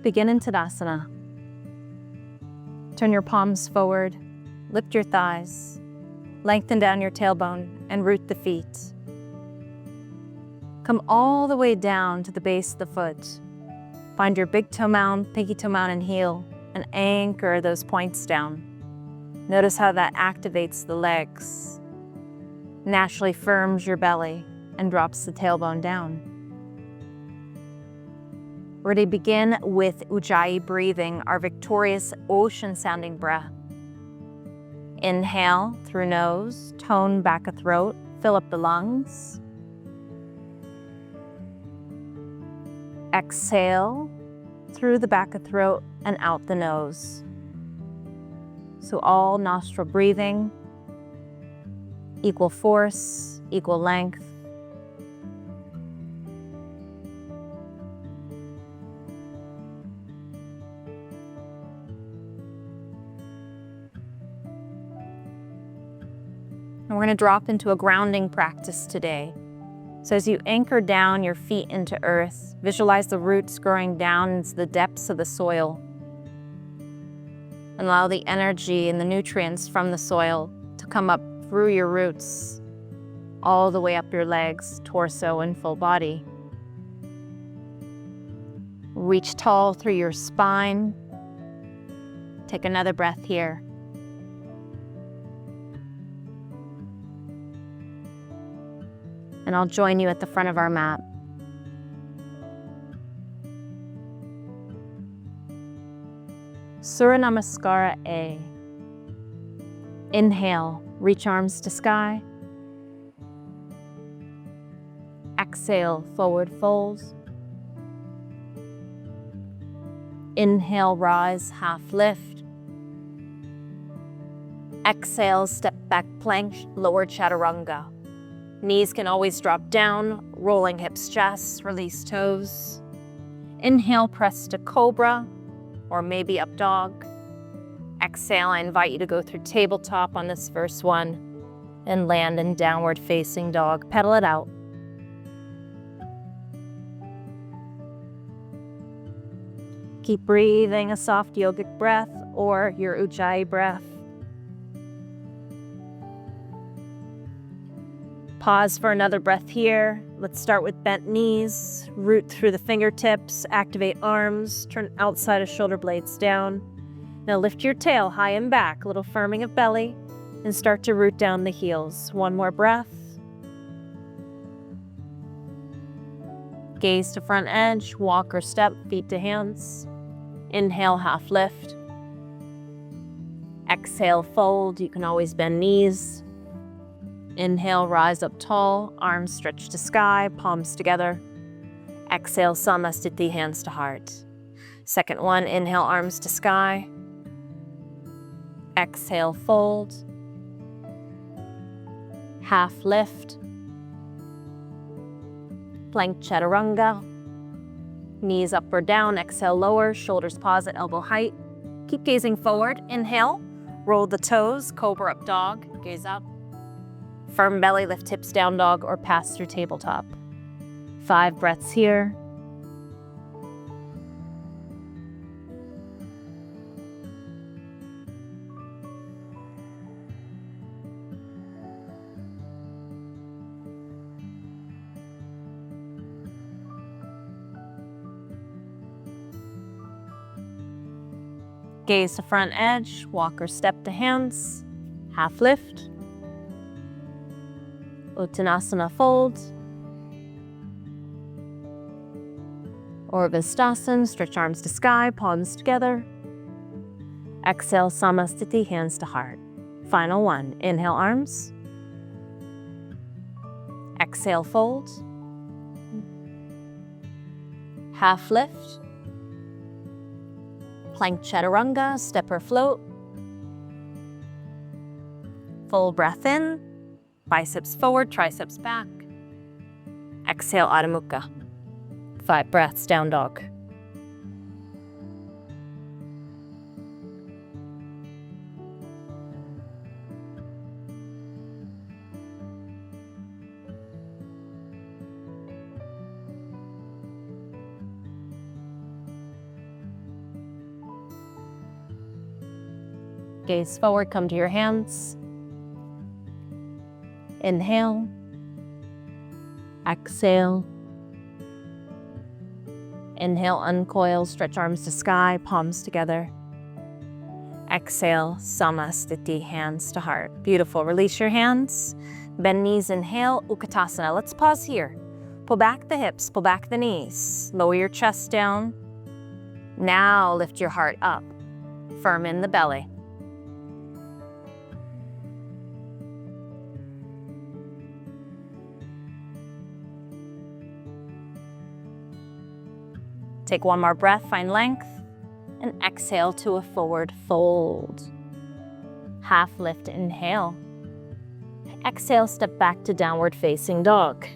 Begin in Tadasana. Turn your palms forward, lift your thighs, lengthen down your tailbone, and root the feet. Come all the way down to the base of the foot. Find your big toe mound, pinky toe mound, and heel, and anchor those points down. Notice how that activates the legs, naturally firms your belly, and drops the tailbone down. We're going to begin with Ujjayi breathing, our victorious ocean-sounding breath. Inhale through nose, tone back of throat, fill up the lungs. Exhale through the back of throat and out the nose. So all nostril breathing, equal force, equal length. And we're going to drop into a grounding practice today. So as you anchor down your feet into earth, visualize the roots growing down into the depths of the soil. And allow the energy and the nutrients from the soil to come up through your roots, all the way up your legs, torso, and full body. Reach tall through your spine. Take another breath here. And I'll join you at the front of our mat. Surya Namaskara A. Inhale, reach arms to sky. Exhale, forward fold. Inhale, rise, half lift. Exhale, step back plank, lower chaturanga. Knees can always drop down, rolling hips, chest, release toes. Inhale, press to cobra, or maybe up dog. Exhale, I invite you to go through tabletop on this first one and land in downward facing dog. Pedal it out. Keep breathing a soft yogic breath or your Ujjayi breath. Pause for another breath here. Let's start with bent knees, root through the fingertips, activate arms, turn outside of shoulder blades down. Now lift your tail high and back, a little firming of belly, and start to root down the heels. One more breath. Gaze to front edge, walk or step, feet to hands. Inhale, half lift. Exhale, fold. You can always bend knees. Inhale, rise up tall, arms stretch to sky, palms together. Exhale, Samasthiti, hands to heart. Second one, inhale, arms to sky. Exhale, fold. Half lift. Plank chaturanga. Knees up or down, exhale, lower, shoulders pause at elbow height. Keep gazing forward. Inhale, roll the toes, cobra up dog, gaze up. Firm belly, lift hips, down dog, or pass through tabletop. 5 breaths here. Gaze to front edge, walk or step to hands, half lift. Uttanasana fold. Or Vistasana, stretch arms to sky, palms together. Exhale, Samasthiti, hands to heart. Final one, inhale arms. Exhale, fold. Half lift. Plank chaturanga, step or float. Full breath in. Biceps forward, triceps back. Exhale, Adho Mukha. 5 breaths, down dog. Gaze forward, come to your hands. Inhale. Exhale. Inhale, uncoil, stretch arms to sky, palms together. Exhale, Samasthiti, hands to heart. Beautiful. Release your hands. Bend knees, inhale, Utkatasana. Let's pause here. Pull back the hips, pull back the knees. Lower your chest down. Now lift your heart up. Firm in the belly. Take one more breath, find length, and exhale to a forward fold. Half lift, inhale. Exhale, step back to downward facing dog.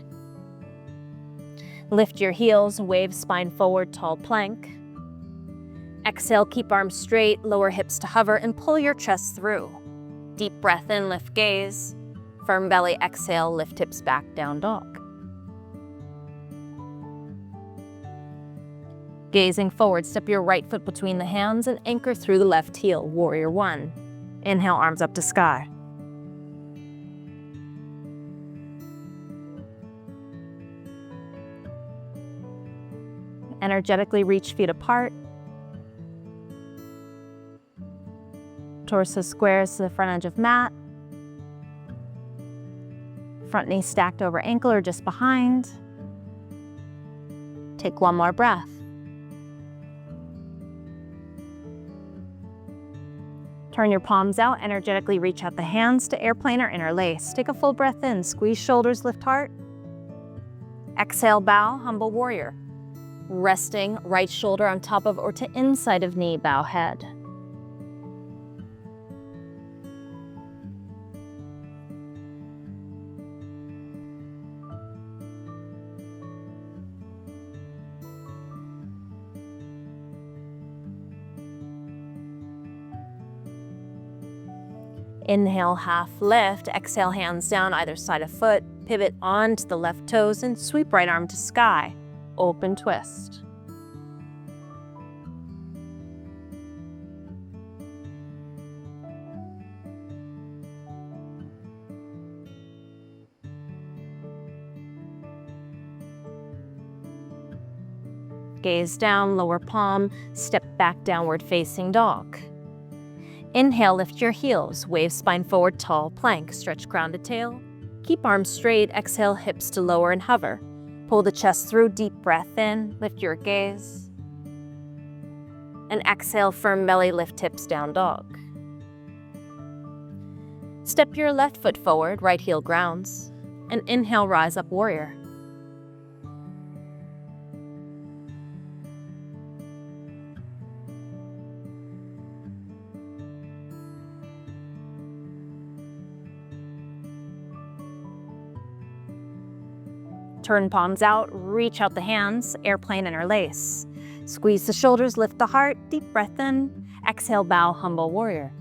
Lift your heels, wave spine forward, tall plank. Exhale, keep arms straight, lower hips to hover, and pull your chest through. Deep breath in, lift gaze. Firm belly, exhale, lift hips back, down dog. Gazing forward, step your right foot between the hands and anchor through the left heel, warrior one. Inhale, arms up to sky. Energetically reach feet apart. Torso squares to the front edge of mat. Front knee stacked over ankle or just behind. Take one more breath. Turn your palms out, energetically reach out the hands to airplane or interlace. Take a full breath in, squeeze shoulders, lift heart. Exhale, bow, humble warrior. Resting right shoulder on top of or to inside of knee, bow head. Inhale, half lift. Exhale, hands down either side of foot. Pivot onto the left toes and sweep right arm to sky. Open twist. Gaze down, lower palm, step back, downward facing dog. Inhale, lift your heels, wave spine forward, tall plank, stretch crown to tail. Keep arms straight, exhale, hips to lower and hover. Pull the chest through, deep breath in, lift your gaze. And exhale, firm belly, lift hips, down dog. Step your left foot forward, right heel grounds. And inhale, rise up warrior. Turn palms out, reach out the hands, airplane interlace. Squeeze the shoulders, lift the heart, deep breath in. Exhale, bow, humble warrior.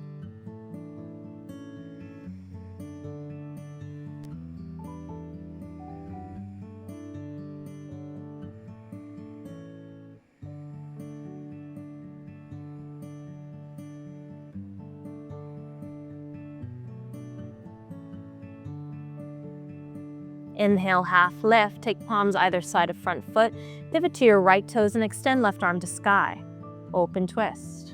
Inhale, half lift. Take palms either side of front foot. Pivot to your right toes and extend left arm to sky. Open twist.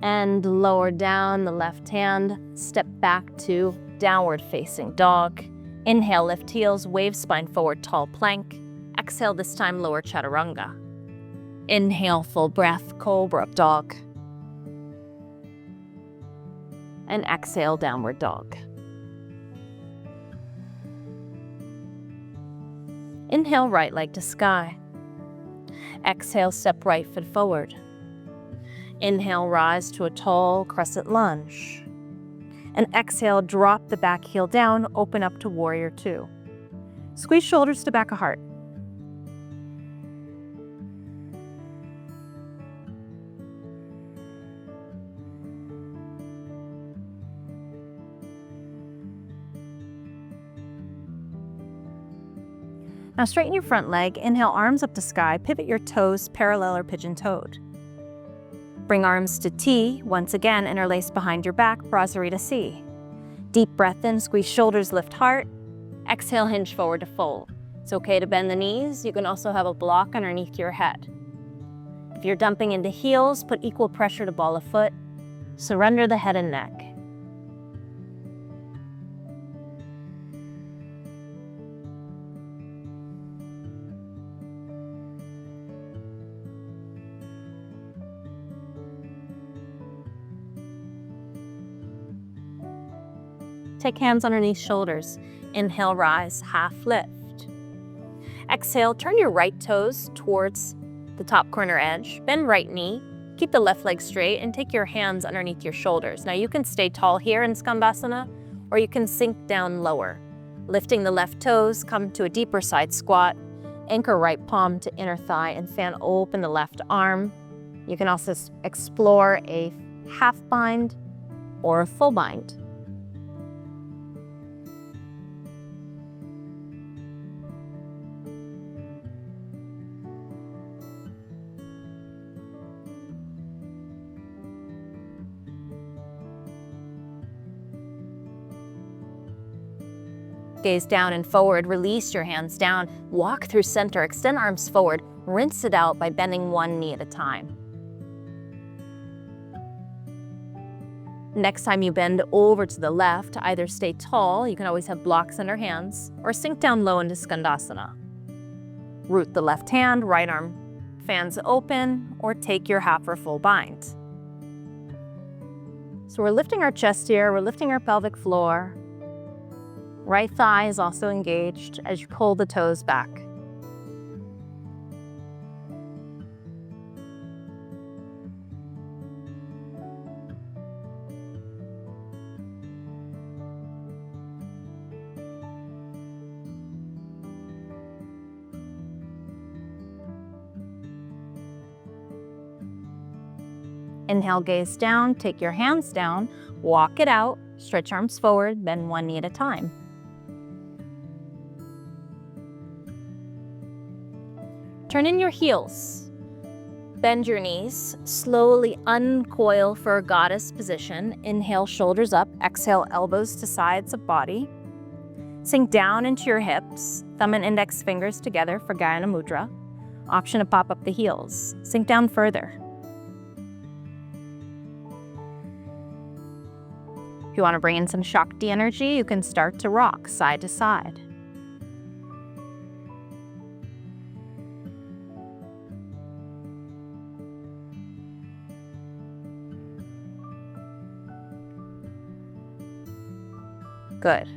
And lower down the left hand. Step back to downward facing dog. Inhale, lift heels, wave spine forward, tall plank. Exhale, this time lower chaturanga. Inhale, full breath, cobra dog. And exhale, downward dog. Inhale, right leg to sky. Exhale, step right foot forward. Inhale, rise to a tall crescent lunge. And exhale, drop the back heel down, open up to warrior two. Squeeze shoulders to back of heart. Now straighten your front leg, inhale arms up to sky, pivot your toes parallel or pigeon-toed. Bring arms to T, once again interlace behind your back, Brasarita C. Deep breath in, squeeze shoulders, lift heart. Exhale, hinge forward to fold. It's okay to bend the knees. You can also have a block underneath your head. If you're dumping into heels, put equal pressure to ball of foot. Surrender the head and neck. Take hands underneath shoulders. Inhale, rise, half lift. Exhale, turn your right toes towards the top corner edge. Bend right knee. Keep the left leg straight and take your hands underneath your shoulders. Now you can stay tall here in Skandasana, or you can sink down lower. Lifting the left toes, come to a deeper side squat. Anchor right palm to inner thigh and fan open the left arm. You can also explore a half bind or a full bind. Gaze down and forward, release your hands down, walk through center, extend arms forward, rinse it out by bending one knee at a time. Next time you bend over to the left, either stay tall, you can always have blocks under hands, or sink down low into Skandasana. Root the left hand, right arm fans open, or take your half or full bind. So we're lifting our chest here, we're lifting our pelvic floor. Right thigh is also engaged as you pull the toes back. Inhale, gaze down, take your hands down, walk it out, stretch arms forward, bend one knee at a time. Turn in your heels. Bend your knees. Slowly uncoil for a goddess position. Inhale, shoulders up. Exhale, elbows to sides of body. Sink down into your hips. Thumb and index fingers together for Gayana Mudra. Option to pop up the heels. Sink down further. If you want to bring in some Shakti energy, you can start to rock side to side. Good.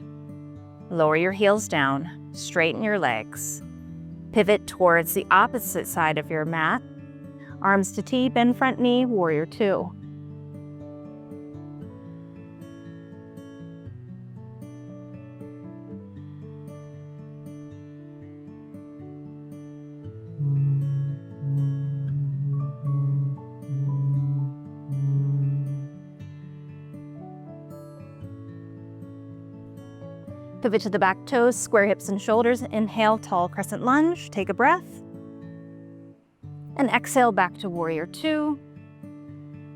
Lower your heels down, straighten your legs. Pivot towards the opposite side of your mat. Arms to T, bend front knee, warrior two. Pivot to the back toes, square hips and shoulders. Inhale, tall crescent lunge. Take a breath. And exhale back to warrior two.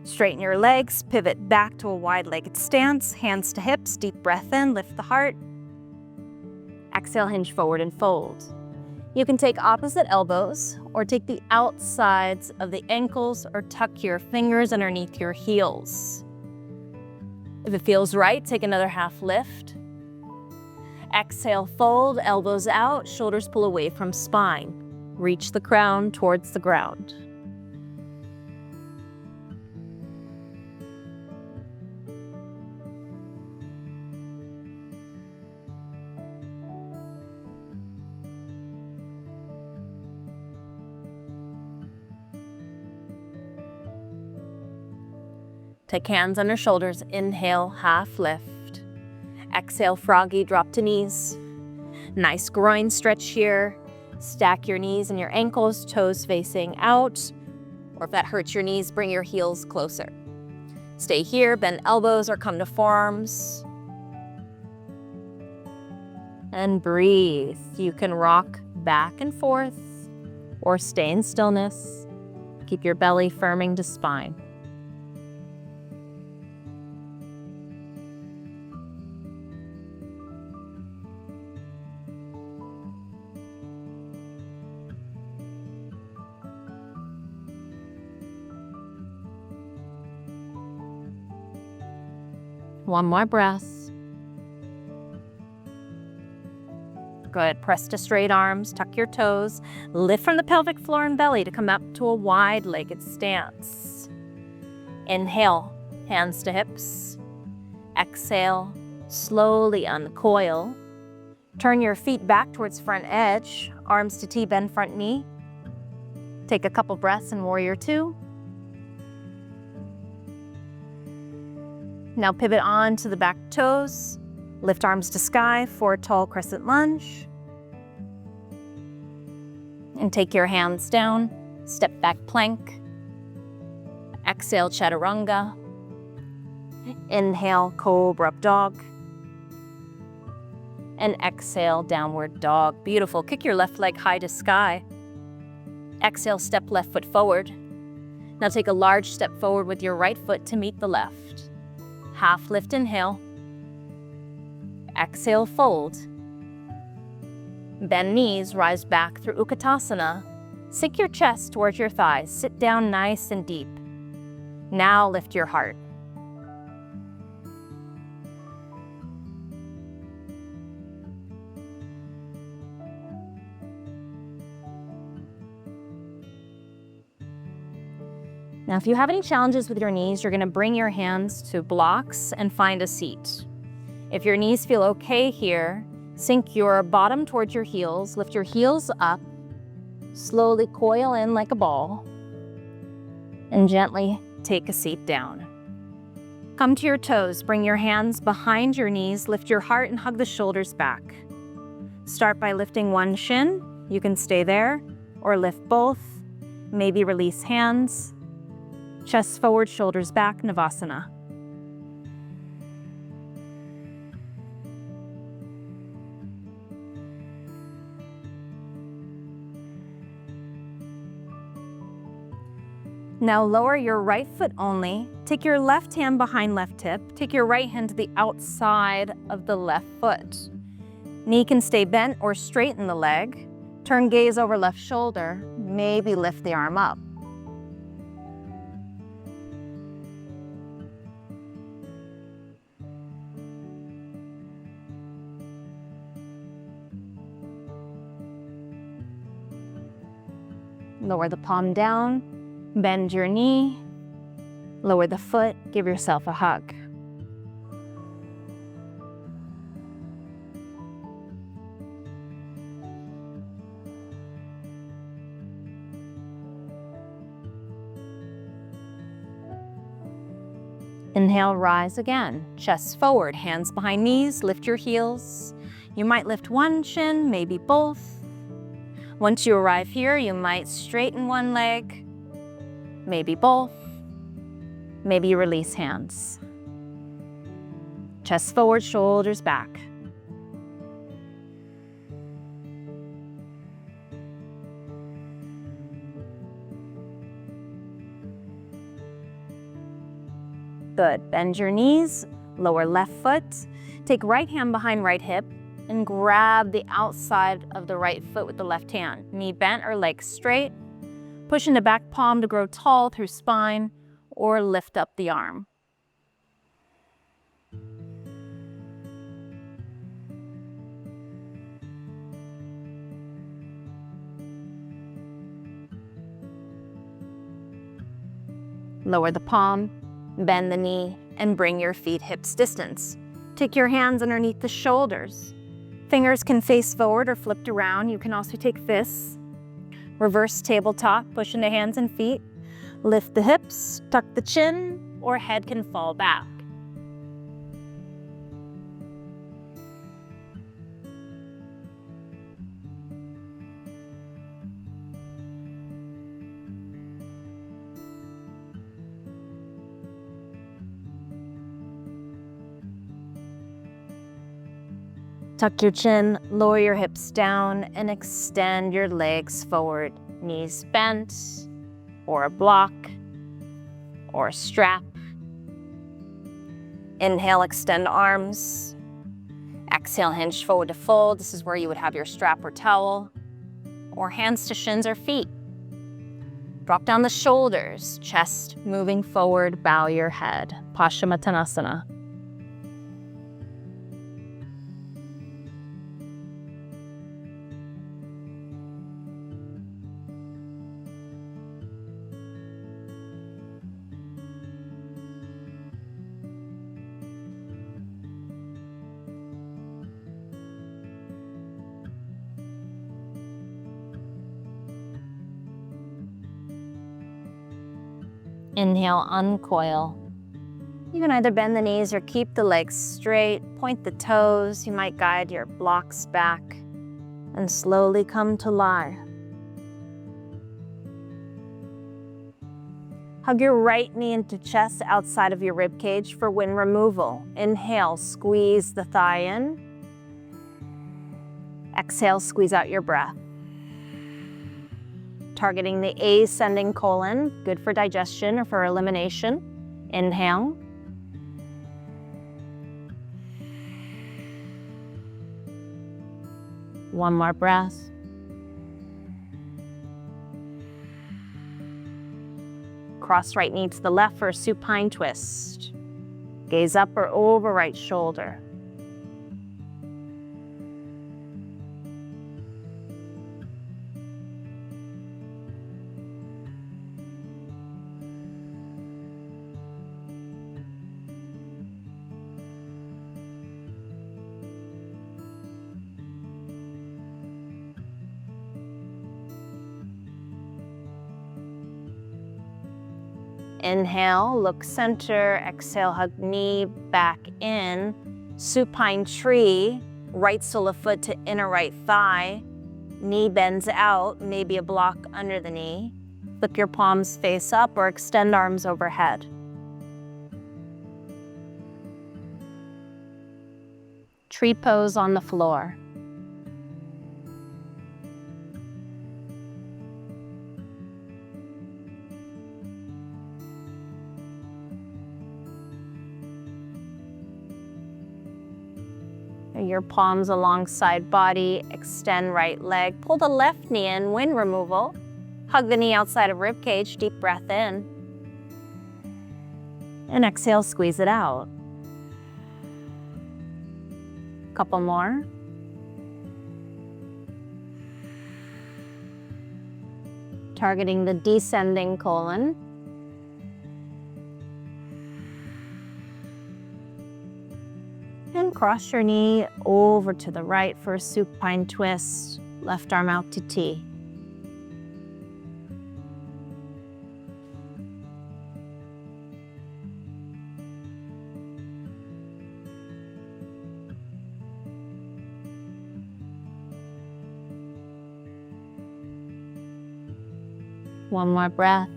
Straighten your legs, pivot back to a wide-legged stance. Hands to hips, deep breath in, lift the heart. Exhale, hinge forward and fold. You can take opposite elbows or take the outsides of the ankles or tuck your fingers underneath your heels. If it feels right, take another half lift. Exhale, fold, elbows out, shoulders pull away from spine. Reach the crown towards the ground. Take hands under shoulders, inhale, half lift. Exhale, froggy, drop to knees. Nice groin stretch here. Stack your knees and your ankles, toes facing out. Or if that hurts your knees, bring your heels closer. Stay here, bend elbows or come to forearms. And breathe. You can rock back and forth or stay in stillness. Keep your belly firming to spine. One more breath. Good. Press to straight arms, tuck your toes, lift from the pelvic floor and belly to come up to a wide-legged stance. Inhale, hands to hips. Exhale, slowly uncoil. Turn your feet back towards front edge, arms to T, bend front knee. Take a couple breaths in Warrior Two. Now pivot on to the back toes. Lift arms to sky for a tall crescent lunge. And take your hands down, step back plank. Exhale, chaturanga. Inhale, cobra up dog. And exhale, downward dog. Beautiful. Kick your left leg high to sky. Exhale, step left foot forward. Now take a large step forward with your right foot to meet the left. Half lift, inhale. Exhale, fold. Bend knees, rise back through Utkatasana. Sink your chest towards your thighs. Sit down nice and deep. Now lift your heart. Now, if you have any challenges with your knees, you're going to bring your hands to blocks and find a seat. If your knees feel okay here, sink your bottom towards your heels, lift your heels up, slowly coil in like a ball, and gently take a seat down. Come to your toes, bring your hands behind your knees, lift your heart and hug the shoulders back. Start by lifting one shin. You can stay there or lift both, maybe release hands. Chest forward, shoulders back, Navasana. Now lower your right foot only. Take your left hand behind left hip. Take your right hand to the outside of the left foot. Knee can stay bent or straighten the leg. Turn gaze over left shoulder. Maybe lift the arm up. Lower the palm down, bend your knee, lower the foot, give yourself a hug. Inhale, rise again. Chest forward, hands behind knees, lift your heels. You might lift one shin, maybe both. Once you arrive here, you might straighten one leg, maybe both, maybe release hands. Chest forward, shoulders back. Good. Bend your knees, lower left foot. Take right hand behind right hip and grab the outside of the right foot with the left hand. Knee bent or leg straight. Push into back palm to grow tall through spine or lift up the arm. Lower the palm, bend the knee, and bring your feet hips distance. Take your hands underneath the shoulders. Fingers can face forward or flipped around. You can also take fists. Reverse tabletop, push into hands and feet. Lift the hips, tuck the chin, or head can fall back. Tuck your chin, lower your hips down, and extend your legs forward. Knees bent, or a block, or a strap. Inhale, extend arms. Exhale, hinge forward to fold. This is where you would have your strap or towel, or hands to shins or feet. Drop down the shoulders, chest moving forward, bow your head. Paschimottanasana. Inhale, uncoil. You can either bend the knees or keep the legs straight, point the toes. You might guide your blocks back and slowly come to lie. Hug your right knee into chest outside of your rib cage for wind removal. Inhale, squeeze the thigh in. Exhale, squeeze out your breath. Targeting the ascending colon, good for digestion or for elimination. Inhale. One more breath. Cross right knee to the left for a supine twist. Gaze up or over right shoulder. Inhale, look center. Exhale, hug knee back in. Supine tree, right sole of foot to inner right thigh. Knee bends out, maybe a block under the knee. Flip your palms face up or extend arms overhead. Tree pose on the floor. Your palms alongside body, extend right leg, pull the left knee in, wind removal. Hug the knee outside of rib cage, deep breath in. And exhale, squeeze it out. Couple more. Targeting the descending colon. And cross your knee over to the right for a supine twist. Left arm out to T. One more breath.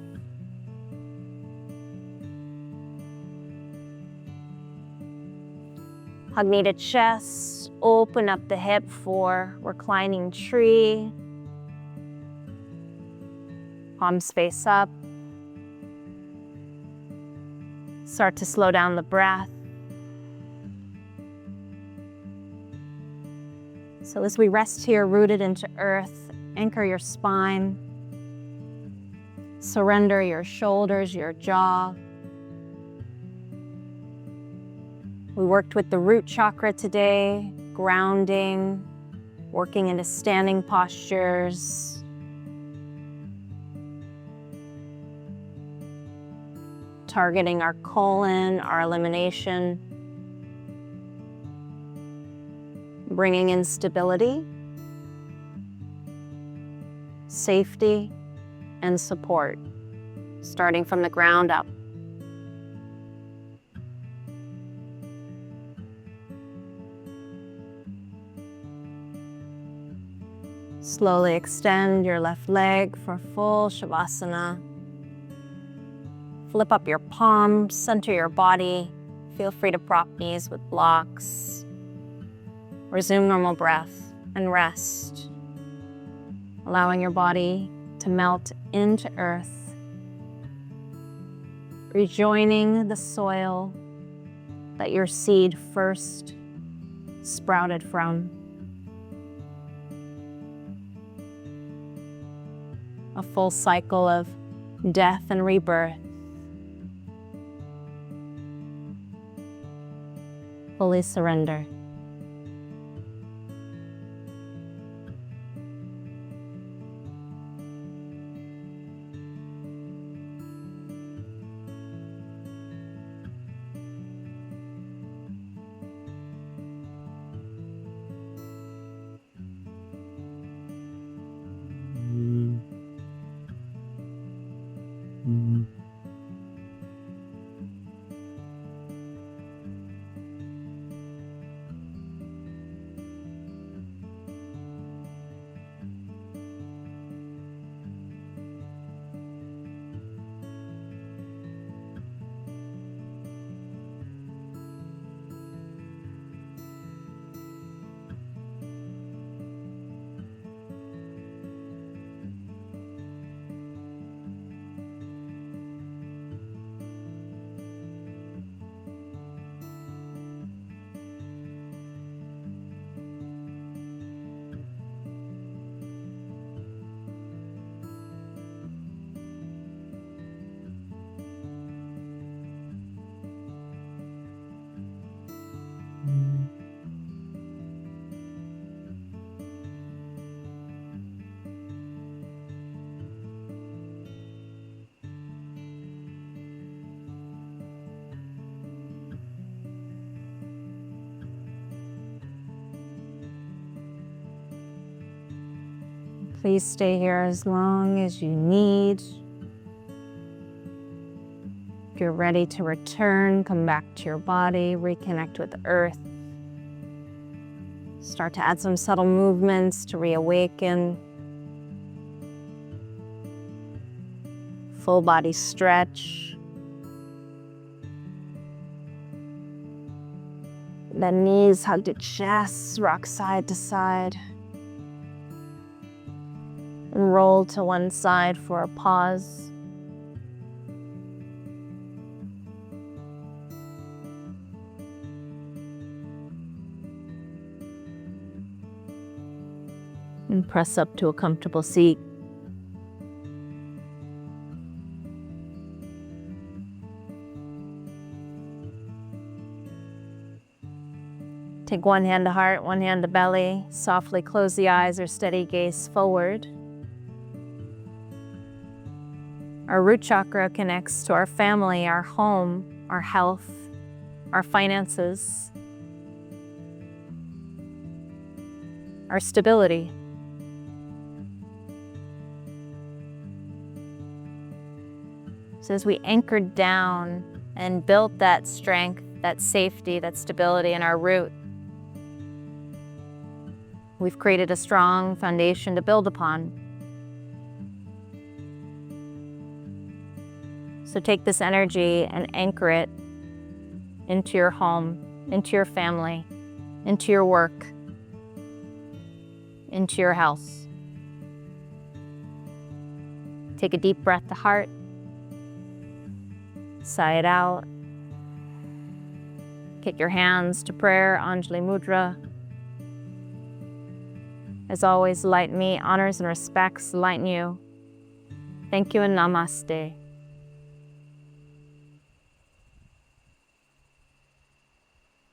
Hug knee to chest, open up the hip for reclining tree. Palms face up. Start to slow down the breath. So as we rest here, rooted into earth, anchor your spine. Surrender your shoulders, your jaw. We worked with the root chakra today, grounding, working into standing postures. Targeting our colon, our elimination. Bringing in stability, safety, and support, starting from the ground up. Slowly extend your left leg for full Shavasana. Flip up your palms, center your body. Feel free to prop knees with blocks. Resume normal breath and rest, allowing your body to melt into earth, rejoining the soil that your seed first sprouted from. A full cycle of death and rebirth. Fully surrender. Please stay here as long as you need. If you're ready to return, come back to your body, reconnect with the earth. Start to add some subtle movements to reawaken. Full body stretch. The knees hug to chest, rock side to side. And roll to one side for a pause. And press up to a comfortable seat. Take one hand to heart, one hand to belly. Softly close the eyes or steady gaze forward. Our root chakra connects to our family, our home, our health, our finances, our stability. So as we anchored down and built that strength, that safety, that stability in our root, we've created a strong foundation to build upon. So take this energy and anchor it into your home, into your family, into your work, into your health. Take a deep breath to heart. Sigh it out. Get your hands to prayer, Anjali Mudra. As always, light me, honors and respects, lighten you. Thank you and namaste.